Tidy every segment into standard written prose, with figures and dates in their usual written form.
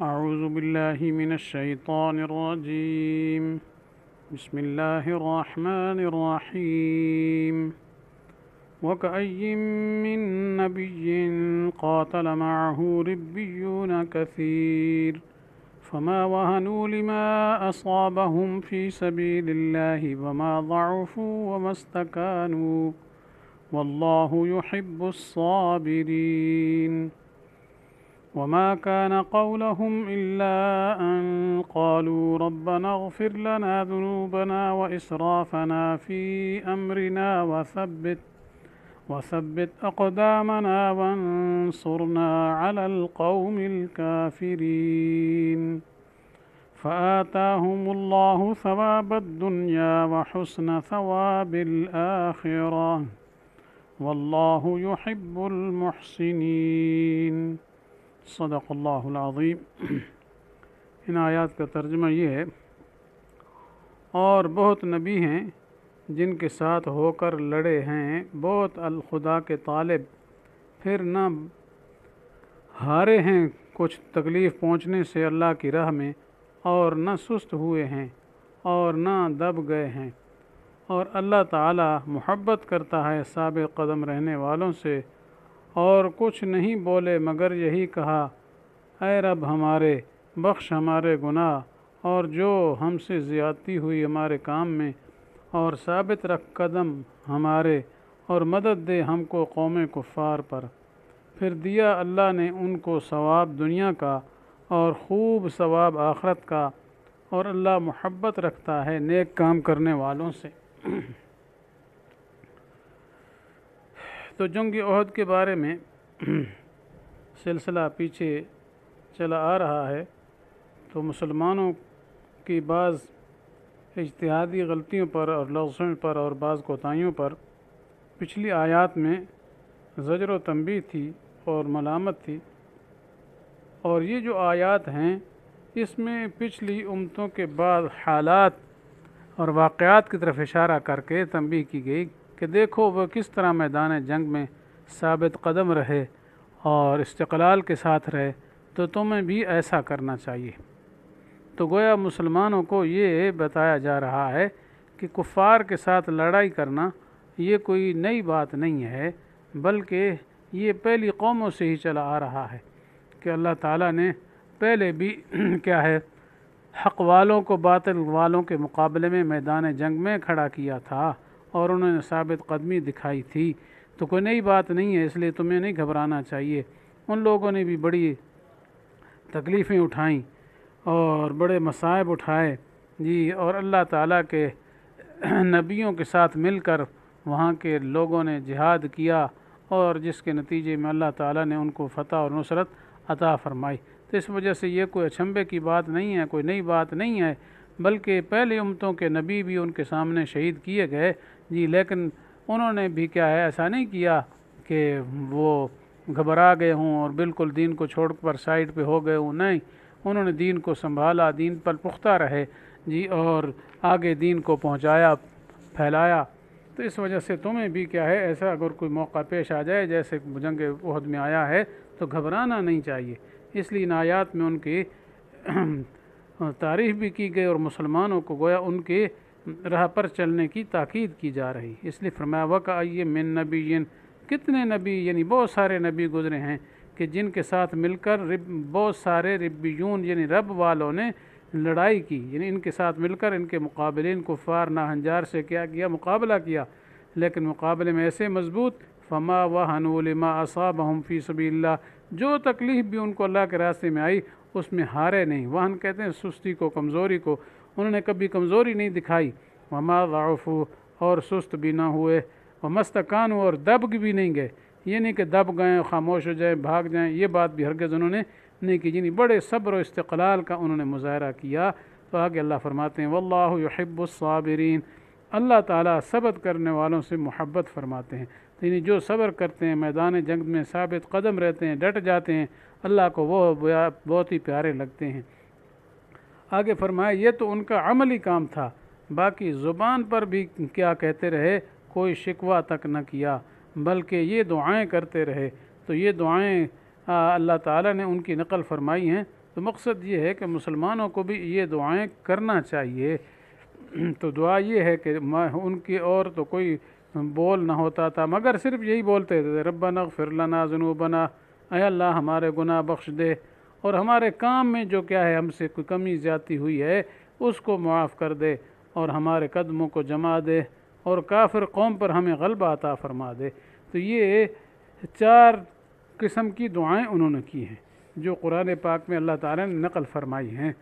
أعوذ بالله من الشيطان الرجيم. بسم الله الرحمن الرحيم. وكأي من نبي قاتل معه ربيون كثير فما وهنوا لما أصابهم في سبيل الله وما ضعفوا وما استكانوا والله يحب الصابرين. وما كان قولهم إلا أن قالوا ربنا اغفر لنا ذنوبنا وإسرافنا في أمرنا وثبت أقدامنا وانصرنا على القوم الكافرين. فآتاهم الله ثواب الدنيا وحسن ثواب الآخرة والله يحب المحسنين. صدق اللہ العظیم. ان آیات کا ترجمہ یہ ہے، اور بہت نبی ہیں جن کے ساتھ ہو کر لڑے ہیں، بہت الخدا کے طالب، پھر نہ ہارے ہیں کچھ تکلیف پہنچنے سے اللہ کی راہ میں، اور نہ سست ہوئے ہیں اور نہ دب گئے ہیں، اور اللہ تعالی محبت کرتا ہے ثابت قدم رہنے والوں سے، اور کچھ نہیں بولے مگر یہی کہا، اے رب ہمارے بخش ہمارے گناہ اور جو ہم سے زیادتی ہوئی ہمارے کام میں، اور ثابت رکھ قدم ہمارے اور مدد دے ہم کو قوم کفار پر. پھر دیا اللہ نے ان کو ثواب دنیا کا اور خوب ثواب آخرت کا، اور اللہ محبت رکھتا ہے نیک کام کرنے والوں سے. تو جنگ احد کے بارے میں سلسلہ پیچھے چلا آ رہا ہے. تو مسلمانوں کی بعض اجتہادی غلطیوں پر اور لغزشوں پر اور بعض کوتاہیوں پر پچھلی آیات میں زجر و تنبیہ تھی اور ملامت تھی، اور یہ جو آیات ہیں اس میں پچھلی امتوں کے بعض حالات اور واقعات کی طرف اشارہ کر کے تنبیہ کی گئی کہ دیکھو وہ کس طرح میدان جنگ میں ثابت قدم رہے اور استقلال کے ساتھ رہے، تو تمہیں بھی ایسا کرنا چاہیے. تو گویا مسلمانوں کو یہ بتایا جا رہا ہے کہ کفار کے ساتھ لڑائی کرنا یہ کوئی نئی بات نہیں ہے، بلکہ یہ پہلی قوموں سے ہی چلا آ رہا ہے کہ اللہ تعالیٰ نے پہلے بھی کیا ہے حق والوں کو باطل والوں کے مقابلے میں میدان جنگ میں کھڑا کیا تھا اور انہوں نے ثابت قدمی دکھائی تھی. تو کوئی نئی بات نہیں ہے، اس لیے تمہیں نہیں گھبرانا چاہیے. ان لوگوں نے بھی بڑی تکلیفیں اٹھائیں اور بڑے مصائب اٹھائے جی، اور اللہ تعالیٰ کے نبیوں کے ساتھ مل کر وہاں کے لوگوں نے جہاد کیا، اور جس کے نتیجے میں اللہ تعالیٰ نے ان کو فتح اور نصرت عطا فرمائی. تو اس وجہ سے یہ کوئی اچنبھے کی بات نہیں ہے، کوئی نئی بات نہیں ہے، بلکہ پہلی امتوں کے نبی بھی ان کے سامنے شہید کیے گئے جی، لیکن انہوں نے بھی کیا ہے ایسا نہیں کیا کہ وہ گھبرا گئے ہوں اور بالکل دین کو چھوڑ کر سائیڈ پہ ہو گئے ہوں. نہیں، انہوں نے دین کو سنبھالا، دین پر پختہ رہے جی، اور آگے دین کو پہنچایا، پھیلایا. تو اس وجہ سے تمہیں بھی کیا ہے ایسا اگر کوئی موقع پیش آ جائے جیسے جنگ احد میں آیا ہے تو گھبرانا نہیں چاہیے. اس لیے ان آیات میں ان کی تعریف بھی کی گئی اور مسلمانوں کو گویا ان کے راہ پر چلنے کی تاکید کی جا رہی. اس لیے فرمایا وَكَأَيٍّ مِّن نَبِيٍّ، کتنے نبی یعنی بہت سارے نبی گزرے ہیں کہ جن کے ساتھ مل کر بہت سارے ربیون یعنی رب والوں نے لڑائی کی، یعنی ان کے ساتھ مل کر ان کے مقابلین کفار ناہنجار سے کیا مقابلہ کیا، لیکن مقابلے میں ایسے مضبوط فما وہنوا لما اصابہم فی سبیل اللہ، جو تکلیف بھی ان کو اللہ کے راستے میں آئی اس میں ہارے نہیں. وہن کہتے ہیں سستی کو، کمزوری کو، انہوں نے کبھی کمزوری نہیں دکھائی. وما ضعفوا، اور سست بھی نہ ہوئے. وما استکانوا، اور دب بھی نہیں گئے. یہ نہیں کہ دب گئے خاموش ہو جائیں بھاگ جائیں، یہ بات بھی ہرگز انہوں نے نہیں کی. یعنی بڑے صبر و استقلال کا انہوں نے مظاہرہ کیا. تو آگے اللہ فرماتے ہیں واللہ یحب الصابرین، اللہ تعالیٰ صبر کرنے والوں سے محبت فرماتے ہیں. یعنی جو صبر کرتے ہیں، میدان جنگ میں ثابت قدم رہتے ہیں، ڈٹ جاتے ہیں، اللہ کو وہ بہت ہی پیارے لگتے ہیں. آگے فرمایا یہ تو ان کا عملی کام تھا، باقی زبان پر بھی کیا کہتے رہے، کوئی شکوہ تک نہ کیا، بلکہ یہ دعائیں کرتے رہے. تو یہ دعائیں اللہ تعالیٰ نے ان کی نقل فرمائی ہیں تو مقصد یہ ہے کہ مسلمانوں کو بھی یہ دعائیں کرنا چاہیے۔ تو دعا یہ ہے کہ ان کی اور تو کوئی بول نہ ہوتا تھا مگر صرف یہی بولتے تھے، ربنا اغفر لنا ذنوبنا، اے اللہ ہمارے گناہ بخش دے، اور ہمارے کام میں جو کیا ہے ہم سے کوئی کمی زیادتی ہوئی ہے اس کو معاف کر دے، اور ہمارے قدموں کو جما دے، اور کافر قوم پر ہمیں غلبہ عطا فرما دے۔ تو یہ 4 قسم کی دعائیں انہوں نے کی ہیں جو قرآن پاک میں اللہ تعالیٰ نے نقل فرمائی ہیں۔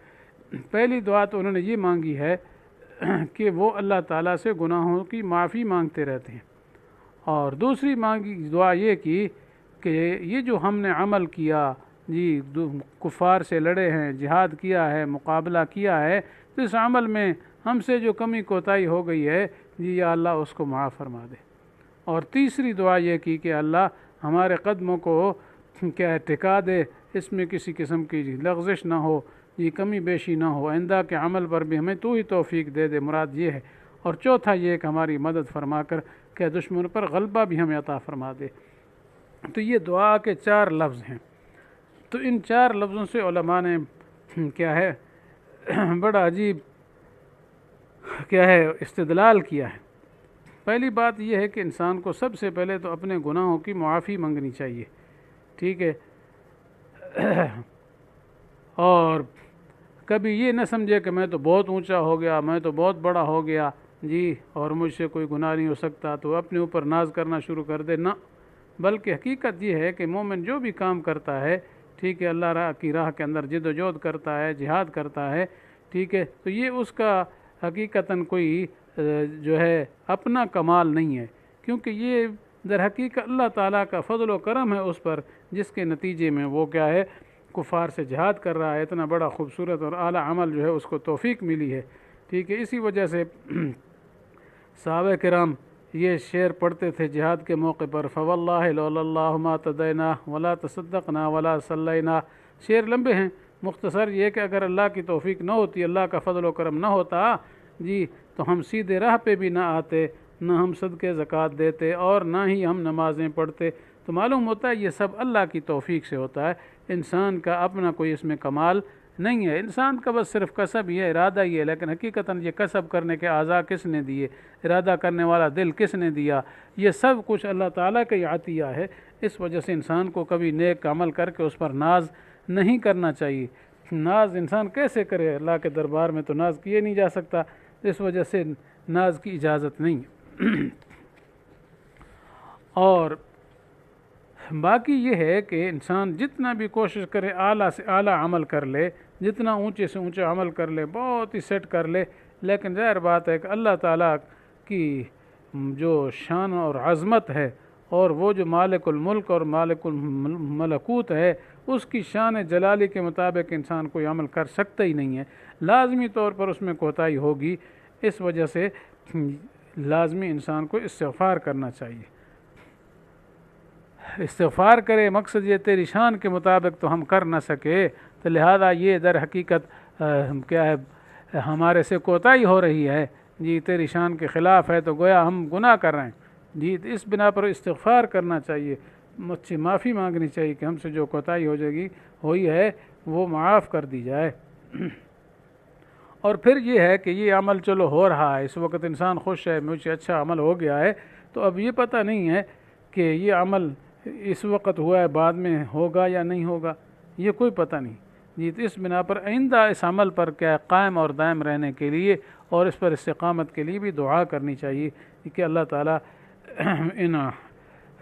پہلی دعا تو انہوں نے یہ مانگی ہے کہ وہ اللہ تعالیٰ سے گناہوں کی معافی مانگتے رہتے ہیں، اور دوسری مانگی دعا یہ کی کہ یہ جو ہم نے عمل کیا، جی کفار سے لڑے ہیں، جہاد کیا ہے، مقابلہ کیا ہے، تو اس عمل میں ہم سے جو کمی کوتاہی ہو گئی ہے جی یا اللہ اس کو معاف فرما دے۔ اور تیسری دعا یہ کی کہ اللہ ہمارے قدموں کو کیا ٹکا دے، اس میں کسی قسم کی لغزش نہ ہو، یہ کمی بیشی نہ ہو، آئندہ کے عمل پر بھی ہمیں تو ہی توفیق دے دے، مراد یہ ہے۔ اور چوتھا یہ کہ ہماری مدد فرما کر کہ دشمن پر غلبہ بھی ہمیں عطا فرما دے۔ تو یہ دعا کے 4 لفظ ہیں۔ تو ان 4 لفظوں سے علماء نے کیا ہے بڑا عجیب کیا ہے استدلال کیا ہے۔ پہلی بات یہ ہے کہ انسان کو سب سے پہلے تو اپنے گناہوں کی معافی مانگنی چاہیے، ٹھیک ہے، اور کبھی یہ نہ سمجھے کہ میں تو بہت اونچا ہو گیا، میں تو بہت بڑا ہو گیا جی اور مجھ سے کوئی گناہ نہیں ہو سکتا، تو اپنے اوپر ناز کرنا شروع کر دے، نہ، بلکہ حقیقت یہ ہے کہ مومن جو بھی کام کرتا ہے، ٹھیک ہے، اللہ کی راہ کے اندر جد و جہد کرتا ہے، جہاد کرتا ہے، ٹھیک ہے، تو یہ اس کا حقیقتاً کوئی جو ہے اپنا کمال نہیں ہے، کیونکہ یہ در حقیقت اللہ تعالیٰ کا فضل و کرم ہے اس پر، جس کے نتیجے میں وہ کیا ہے کفار سے جہاد کر رہا ہے، اتنا بڑا خوبصورت اور اعلیٰ عمل جو ہے اس کو توفیق ملی ہے، ٹھیک ہے۔ اسی وجہ سے صحابہ کرام یہ شعر پڑھتے تھے جہاد کے موقع پر، فواللہ لولا اللہ ما تدینا ولا تصدقنا ولا صلینا۔ شعر لمبے ہیں، مختصر یہ کہ اگر اللہ کی توفیق نہ ہوتی، اللہ کا فضل و کرم نہ ہوتا جی، تو ہم سیدھے راہ پہ بھی نہ آتے، نہ ہم صدقے زکوٰۃ دیتے، اور نہ ہی ہم نمازیں پڑھتے۔ تو معلوم ہوتا ہے یہ سب اللہ کی توفیق سے ہوتا ہے، انسان کا اپنا کوئی اس میں کمال نہیں ہے، انسان کا بس صرف کسب یہ ارادہ ہی ہے، لیکن حقیقتاً یہ کسب کرنے کے اعضاء کس نے دیے، ارادہ کرنے والا دل کس نے دیا، یہ سب کچھ اللہ تعالیٰ کا ہی عطیہ ہے۔ اس وجہ سے انسان کو کبھی نیک عمل کر کے اس پر ناز نہیں کرنا چاہیے۔ ناز انسان کیسے کرے، اللہ کے دربار میں تو ناز کیے نہیں جا سکتا، اس وجہ سے ناز کی اجازت نہیں ہے۔ اور باقی یہ ہے کہ انسان جتنا بھی کوشش کرے اعلیٰ سے اعلیٰ عمل کر لے، جتنا اونچے سے اونچا عمل کر لے، بہت ہی سیٹ کر لے، لیکن ظاہر بات ہے کہ اللہ تعالیٰ کی جو شان اور عظمت ہے، اور وہ جو مالک الملک اور مالک الملکوت ہے، اس کی شان جلالی کے مطابق انسان کوئی عمل کر سکتا ہی نہیں ہے، لازمی طور پر اس میں کوتاہی ہوگی۔ اس وجہ سے لازمی انسان کو استغفار کرنا چاہیے، استغفار کرے، مقصد یہ تیری شان کے مطابق تو ہم کر نہ سکے، تو لہذا یہ در حقیقت کیا ہے ہمارے سے کوتاہی ہو رہی ہے جی، تیری شان کے خلاف ہے، تو گویا ہم گناہ کر رہے ہیں جی، اس بنا پر استغفار کرنا چاہیے، مجھ سے معافی مانگنی چاہیے کہ ہم سے جو کوتاہی ہو جائے گی ہوئی ہے وہ معاف کر دی جائے۔ اور پھر یہ ہے کہ یہ عمل چلو ہو رہا ہے، اس وقت انسان خوش ہے، مجھ سے اچھا عمل ہو گیا ہے، تو اب یہ پتہ نہیں ہے کہ یہ عمل اس وقت ہوا ہے بعد میں ہوگا یا نہیں ہوگا، یہ کوئی پتہ نہیں جی، تو اس بنا پر آئندہ اس عمل پر کیا قائم اور دائم رہنے کے لیے اور اس پر استقامت کے لیے بھی دعا کرنی چاہیے کہ اللہ تعالیٰ ان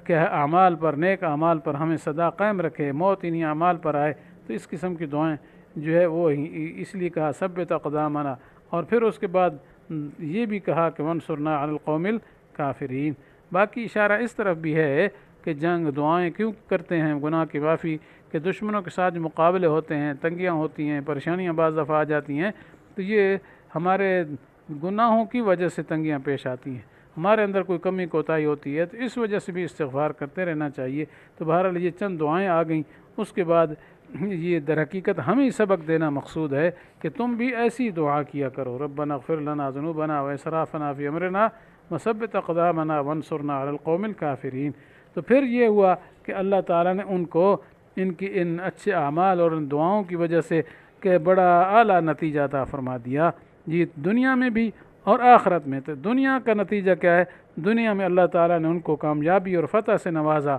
کیا اعمال پر، نیک اعمال پر ہمیں سدا قائم رکھے، موت انہی اعمال پر آئے۔ تو اس قسم کی دعائیں جو ہے وہ اس لیے کہا ثبت اقدامنا، اور پھر اس کے بعد یہ بھی کہا کہ وانصرنا علی القوم الکافرین۔ باقی اشارہ اس طرف بھی ہے کہ جنگ دعائیں کیوں کرتے ہیں گناہ کی معافی، کہ دشمنوں کے ساتھ مقابلے ہوتے ہیں، تنگیاں ہوتی ہیں، پریشانیاں بعض دفعہ آ جاتی ہیں، تو یہ ہمارے گناہوں کی وجہ سے تنگیاں پیش آتی ہیں، ہمارے اندر کوئی کمی کوتاہی ہوتی ہے، تو اس وجہ سے بھی استغفار کرتے رہنا چاہیے۔ تو بہرحال یہ چند دعائیں آ گئیں، اس کے بعد یہ در حقیقت ہمیں سبق دینا مقصود ہے کہ تم بھی ایسی دعا کیا کرو، ربنا اغفر لنا ذنوبنا واسرافنا فی امرنا وثبت اقدامنا وانصرنا علی القوم الکافرین۔ تو پھر یہ ہوا کہ اللہ تعالیٰ نے ان کو ان کی ان اچھے اعمال اور ان دعاؤں کی وجہ سے کہ بڑا اعلیٰ نتیجہ عطا فرما دیا جی دنیا میں بھی اور آخرت میں۔ تو دنیا کا نتیجہ کیا ہے؟ دنیا میں اللہ تعالیٰ نے ان کو کامیابی اور فتح سے نوازا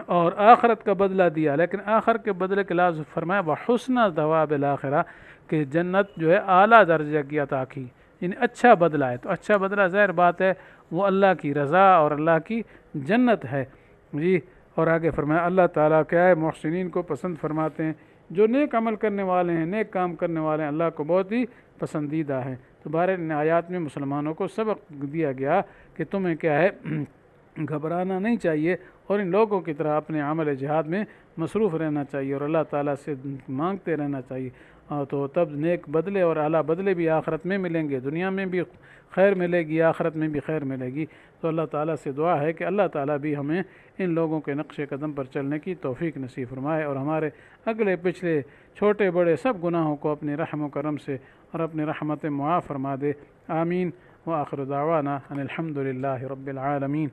اور آخرت کا بدلہ دیا، لیکن آخر کے بدلے کے لفظ فرمایا وحسن ثواب الآخرہ، کہ جنت جو ہے اعلیٰ درجہ کی عطا کی، یعنی اچھا بدلہ ہے۔ تو اچھا بدلہ ظاہر بات ہے وہ اللہ کی رضا اور اللہ کی جنت ہے جی۔ اور آگے فرمایا اللہ تعالیٰ کیا ہے؟ محسنین کو پسند فرماتے ہیں، جو نیک عمل کرنے والے ہیں، نیک کام کرنے والے ہیں، اللہ کو بہت ہی پسندیدہ ہیں۔ تو بہرحال ان آیات میں مسلمانوں کو سبق دیا گیا کہ تمہیں کیا ہے گھبرانا نہیں چاہیے اور ان لوگوں کی طرح اپنے عمل جہاد میں مصروف رہنا چاہیے اور اللہ تعالیٰ سے مانگتے رہنا چاہیے، تو تب نیک بدلے اور اعلیٰ بدلے بھی آخرت میں ملیں گے، دنیا میں بھی خیر ملے گی، آخرت میں بھی خیر ملے گی۔ تو اللہ تعالیٰ سے دعا ہے کہ اللہ تعالیٰ بھی ہمیں ان لوگوں کے نقش قدم پر چلنے کی توفیق نصیب فرمائے اور ہمارے اگلے پچھلے چھوٹے بڑے سب گناہوں کو اپنے رحم و کرم سے اور اپنے رحمت معاف فرما دے، آمین۔ وآخر دعوانا ان الحمد للہ رب العالمین۔